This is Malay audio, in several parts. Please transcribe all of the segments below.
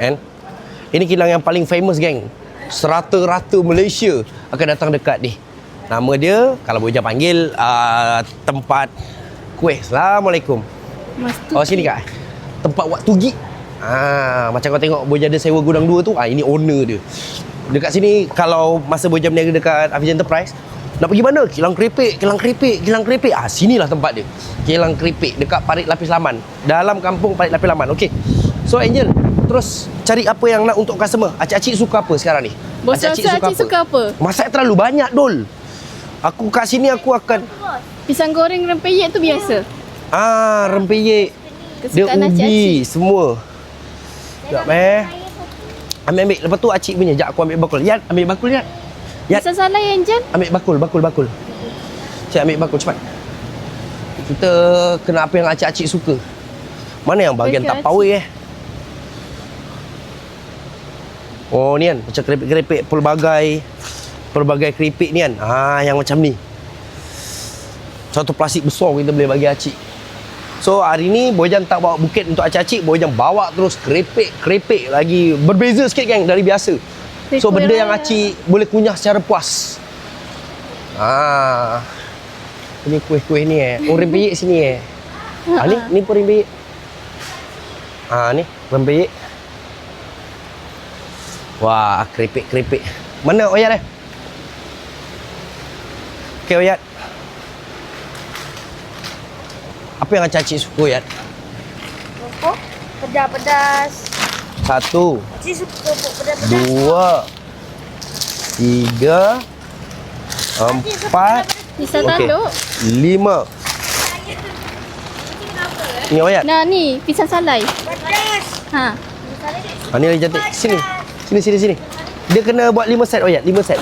Kan? Ini kilang yang paling famous, geng. Serata-rata Malaysia akan datang dekat ni. Nama dia, kalau Boja panggil, tempat kuih. Assalamualaikum. Mas Oh, sini kak. Tempat Wak Tugi. Macam kau tengok Boja ada sewa gudang 2 tu. Ini owner dia. Dekat sini, kalau masa Boja berniaga dekat Hafiz Enterprise, nak pergi mana? Kilang keripik, kilang keripik, kilang keripik. Sinilah tempat dia. Kilang keripik dekat Parit Lapis Laman. Dalam kampung Parit Lapis Laman. Okey. So Angel, terus cari apa yang nak untuk customer. Acik-acik suka apa sekarang ni? Bos rasa Acik suka apa? Masak terlalu banyak, Dol. Aku kat sini aku akan Pisang goreng rempeyek tu biasa. rempeyek. Dia Kesukaan ubi Acik-acik. semua. Sekejap Ambil. Lepas tu acik punya. Sekejap aku ambil bakul. Yat, ambil bakul Yat. Yat, Pisang salai Angel. ambil bakul. Cik ambil bakul cepat. Kita kena apa yang acik-acik suka. Mana yang bahagian tak Bagi power Oh ni kan, macam keripik-keripik pelbagai keripik ni kan. Yang macam ni. Satu plastik besar kita boleh bagi acik. So hari ni Bojan tak bawa bukit untuk acik-acik, Bojan bawa terus keripik lagi berbeza sikit geng dari biasa. So benda yang acik boleh kunyah secara puas. Ini kuih-kuih ni Oh rempeyek sini ni pun rempeyek. Ni rempeyek. Wah, keripik. Mana Oyat Okey Oyat. Apa yang acik suka Oyat? Rokok pedas-pedas. 1, Cik suka pedas-pedas. 2, 3, 4, Pisang okey, tanduk. 5. Ni Oyat. Nah ni pisang salai. Pedas. Ni lagi cantik. Sini. Dia kena buat 5 set Oyat. 5 set.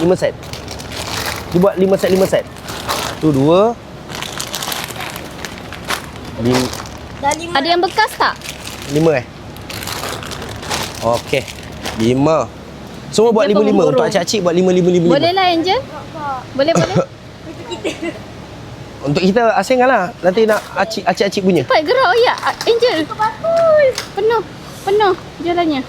Dia buat 5 set. Tu 2. 5. Dah 5. Ada yang bekas tak? 5 Okey. 5. Semua buat Dia 5-5. pemburung. Untuk acik-acik buat 5-5-5-5. Boleh lah Angel. Boleh. Untuk kita asingkan lah. Nanti nak acik-acik punya. Cepat gerak Oyat. Angel. Penuh jalannya.